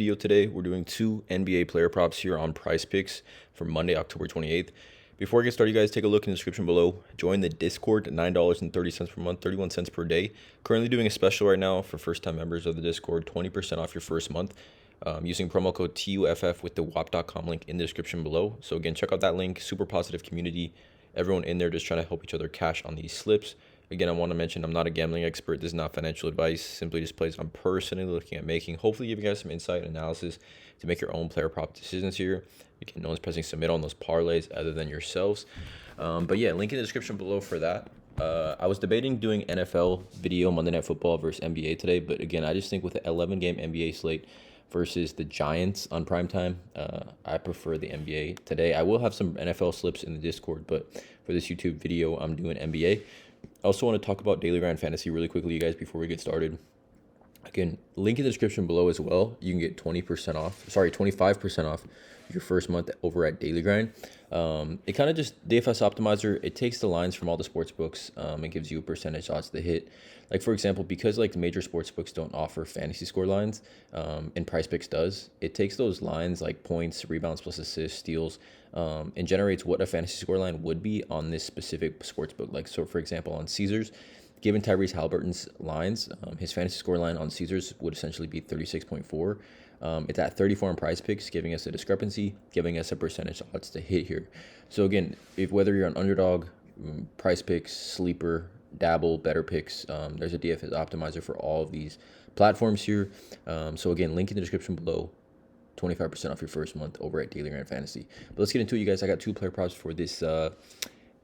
Video today. We're doing two NBA player props here on PrizePicks for Monday, October 28th. Before I get started, you guys take a look in the description below. Join the Discord at $9.30 per month, 31 cents per day. Currently doing a special right now for first-time members of the Discord, 20% off your first month using promo code TUFF with the WAP.com link in the description below. So again, check out that link. Super positive community. Everyone in there just trying to help each other cash on these slips. Again, I want to mention I'm not a gambling expert. This is not financial advice. Simply just plays I'm personally looking at making. Hopefully give you guys some insight and analysis to make your own player prop decisions here. Again, no one's pressing submit on those parlays other than yourselves. But yeah, link in the description below for that. I was debating doing NFL video Monday Night Football versus NBA today. But again, I just think with the 11-game NBA slate versus the Giants on primetime, I prefer the NBA today. I will have some NFL slips in the Discord, but for this YouTube video, I'm doing NBA. I also want to talk about Daily Grind Fantasy really quickly, you guys, before we get started. Again, link in the description below as well. You can get 25% off your first month over at Daily Grind. It kind of just, DFS Optimizer, it takes the lines from all the sports books and gives you a percentage odds to hit. Like, for example, because like the major sports books don't offer fantasy score lines and PrizePicks does, it takes those lines like points, rebounds plus assists, steals, and generates what a fantasy score line would be on this specific sports book. Like, so for example, on Caesars, given Tyrese Halliburton's lines, his fantasy score line on Caesars would essentially be 36.4. It's at 34 on PrizePicks, giving us a discrepancy, giving us a percentage odds to hit here. So again, if whether you're on underdog, PrizePicks, sleeper, dabble, better picks, there's a DFS optimizer for all of these platforms here. So again, link in the description below. 25% off your first month over at Daily Grind Fantasy. But let's get into it, you guys. I got two player props for this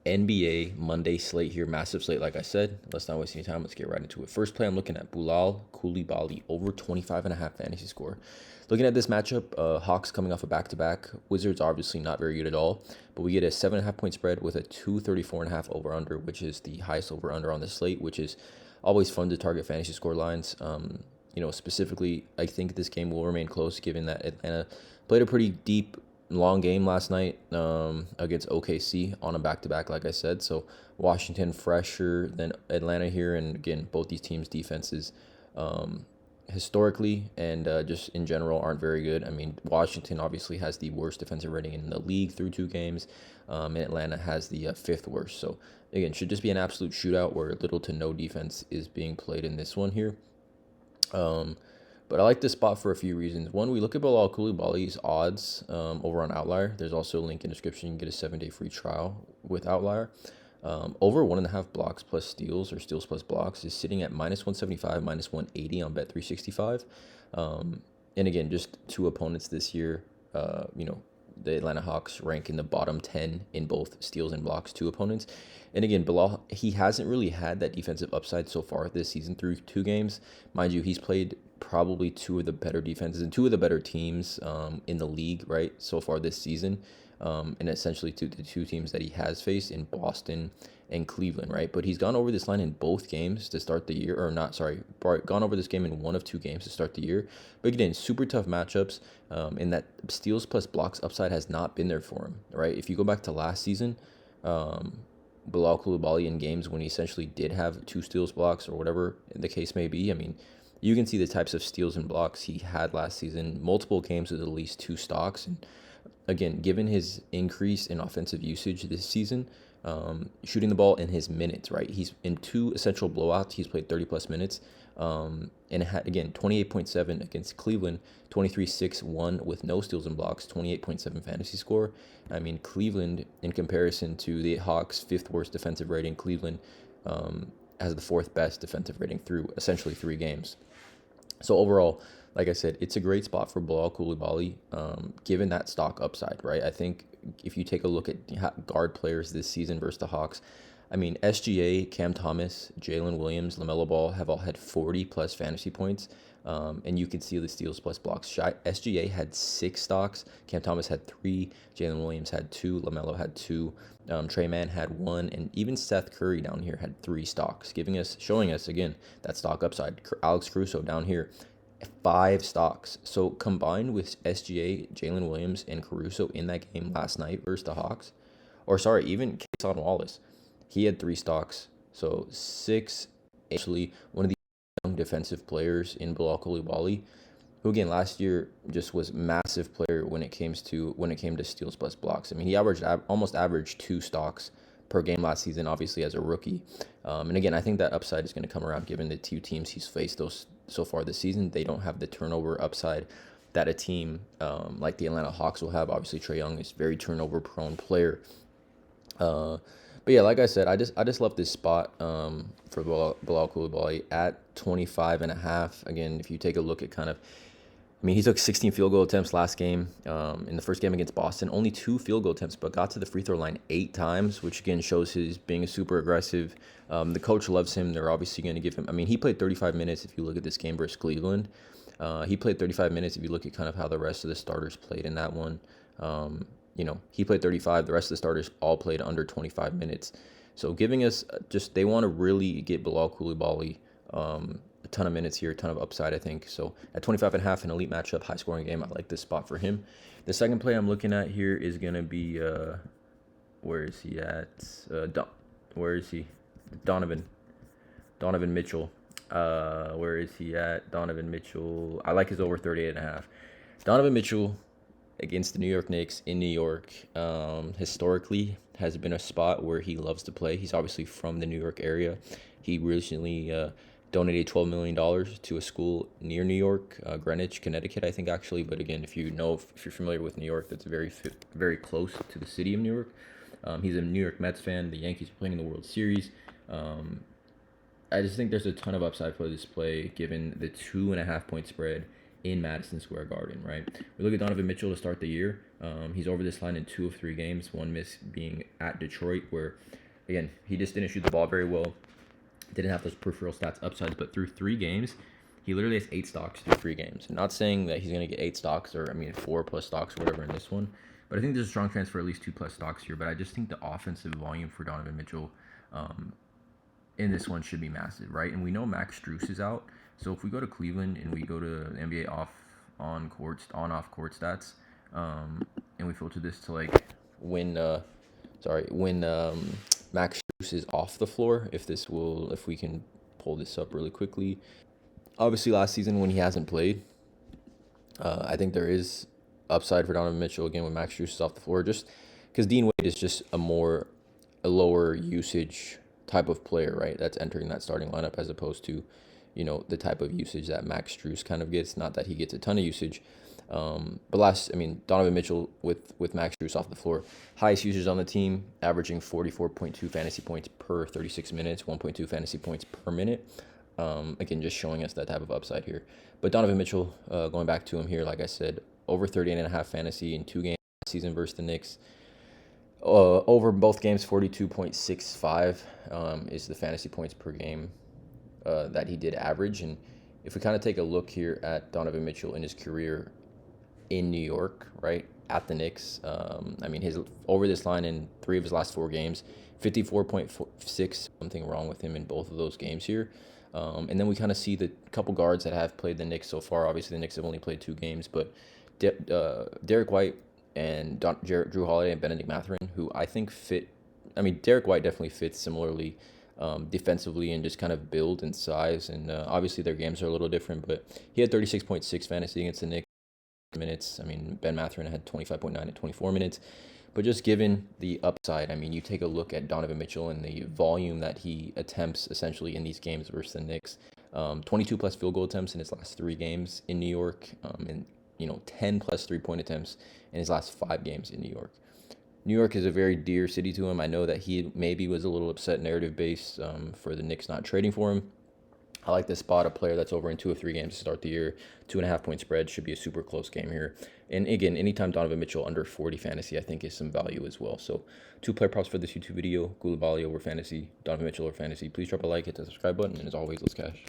NBA Monday slate here. Massive slate, like I said. Let's not waste any time. Let's get right into it. First play, I'm looking at Bilal Coulibaly over 25.5 fantasy score. Looking at this matchup, Hawks coming off a back-to-back. Wizards obviously not very good at all, but we get a 7.5 point spread with a 234.5 over-under, which is the highest over-under on the slate, which is always fun to target fantasy score lines. Specifically, I think this game will remain close given that Atlanta played a pretty deep, long game last night against OKC on a back-to-back, like I said. So Washington fresher than Atlanta here, and again, both these teams' defenses historically and just in general aren't very good. I mean, Washington obviously has the worst defensive rating in the league through 2 games, and Atlanta has the 5th worst. So again, should just be an absolute shootout where little to no defense is being played in this one here. But I like this spot for a few reasons. One, we look at Bilal Coulibaly's odds over on Outlier. There's also a link in the description. You can get a 7-day free trial with Outlier. Over 1.5 blocks plus steals or steals plus blocks is sitting at -175, -180 on Bet365. And again, just 2 opponents this year. The Atlanta Hawks rank in the bottom 10 in both steals and blocks, 2 opponents. And again, Bilal, he hasn't really had that defensive upside so far this season through 2 games. Mind you, he's played probably 2 of the better defenses and 2 of the better teams in the league, right, so far this season. And essentially the 2 teams that he has faced in Boston and Cleveland, right? But he's gone over this line in both games to start the year, or not, sorry, gone over this game in 1 of 2 games to start the year. But again, super tough matchups, and that steals plus blocks upside has not been there for him, right? If you go back to last season, Bilal Coulibaly in games when he essentially did have 2 steals blocks or whatever the case may be, I mean, you can see the types of steals and blocks he had last season, multiple games with at least 2 stocks. And again, given his increase in offensive usage this season, shooting the ball in his minutes, right? He's in 2 essential blowouts. He's played 30-plus minutes. And it had, again, 28.7 against Cleveland, 23-6-1 with no steals and blocks, 28.7 fantasy score. I mean, Cleveland, in comparison to the Hawks' 5th worst defensive rating, Cleveland has the 4th best defensive rating through essentially 3 games. So overall, like I said, it's a great spot for Bilal Coulibaly, given that stock upside, right? I think if you take a look at guard players this season versus the Hawks, I mean, SGA, Cam Thomas, Jalen Williams, LaMelo Ball have all had 40-plus fantasy points, and you can see the steals plus blocks. SGA had 6 stocks, Cam Thomas had 3, Jalen Williams had 2, LaMelo had 2, Trey Mann had 1, and even Seth Curry down here had 3 stocks, showing us, again, that stock upside. Alex Caruso down here, 5 stocks. So combined with SGA, Jalen Williams, and Caruso in that game last night versus the Hawks, or sorry, even Cason Wallace, he had 3 stocks. So 6, actually, one of the young defensive players in Bilal Coulibaly, who again last year just was massive player when it came to steals plus blocks. I mean, he almost averaged 2 stocks per game last season, obviously as a rookie. And again, I think that upside is going to come around given the 2 teams he's faced those so far this season. They don't have the turnover upside that a team like the Atlanta Hawks will have. Obviously, Trae Young is a very turnover prone player. But yeah, like I said, I just love this spot for Bilal Coulibaly at 25.5. Again, if you take a look at I mean, he took 16 field goal attempts last game. In the first game against Boston, only 2 field goal attempts, but got to the free throw line 8 times, which again shows his being super aggressive. The coach loves him. They're obviously going to give him. I mean, he played 35 minutes. If you look at this game versus Cleveland, he played 35 minutes. If you look at kind of how the rest of the starters played in that one, he played 35. The rest of the starters all played under 25 minutes. So giving us they want to really get Bilal Coulibaly a ton of minutes here, a ton of upside, I think. So at 25.5, an elite matchup, high scoring game, I like this spot for him. The second play I'm looking at here is going to be, where is he at? Where is he? Donovan Mitchell. Where is he at? Donovan Mitchell. I like his over 38.5. Donovan Mitchell against the New York Knicks in New York, historically has been a spot where he loves to play. He's obviously from the New York area. He recently donated $12 million to a school near New York, Greenwich, Connecticut, I think actually. But again, if you're familiar with New York, that's very close to the city of New York. He's a New York Mets fan. The Yankees are playing in the World Series. I just think there's a ton of upside for this play given the 2.5 point spread in Madison Square Garden, right? We look at Donovan Mitchell to start the year. He's over this line in 2 of 3 games, one miss being at Detroit, where, again, he just didn't shoot the ball very well. Didn't have those peripheral stats upsides, but through 3 games, he literally has 8 stocks through 3 games. I'm not saying that he's going to get 8 stocks 4+ stocks or whatever in this one, but I think there's a strong chance for at least 2+ stocks here. But I just think the offensive volume for Donovan Mitchell in this one should be massive, right? And we know Max Strus is out. So if we go to Cleveland and we go to the NBA off court stats, and we filter this to like when Max Strus is off the floor, if we can pull this up really quickly. Obviously last season when he hasn't played, I think there is upside for Donovan Mitchell again when Max Strus is off the floor, just because Dean Wade is just a lower usage type of player, right? That's entering that starting lineup as opposed to the type of usage that Max Strus kind of gets. Not that he gets a ton of usage. But Donovan Mitchell with Max Strus off the floor, highest usage on the team, averaging 44.2 fantasy points per 36 minutes, 1.2 fantasy points per minute. Again, just showing us that type of upside here. But Donovan Mitchell, going back to him here, like I said, over 38.5 fantasy in 2 games last season versus the Knicks. Over both games, 42.65 is the fantasy points per game that he did average. And if we kind of take a look here at Donovan Mitchell in his career in New York, right, at the Knicks, his over this line in 3 of his last 4 games, 54.6, something wrong with him in both of those games here. And then we kind of see the couple guards that have played the Knicks so far. Obviously, the Knicks have only played 2 games, but Derek White and Drew Holiday and Benedict Mathurin, who I think fit. Derek White definitely fits similarly defensively and just kind of build and size. And obviously their games are a little different, but he had 36.6 fantasy against the Knicks minutes. Ben Mathurin had 25.9 at 24 minutes. But just given the upside, you take a look at Donovan Mitchell and the volume that he attempts essentially in these games versus the Knicks. 22 plus field goal attempts in his last 3 games in New York, and 10 plus 3-point attempts in his last 5 games in New York. New York is a very dear city to him. I know that he maybe was a little upset narrative based for the Knicks not trading for him. I like this spot, a player that's over in 2 of 3 games to start the year. 2.5 point spread should be a super close game here. And again, anytime Donovan Mitchell under 40 fantasy, I think is some value as well. So 2 player props for this YouTube video: Coulibaly over fantasy, Donovan Mitchell over fantasy. Please drop a like, hit the subscribe button, and as always, let's cash.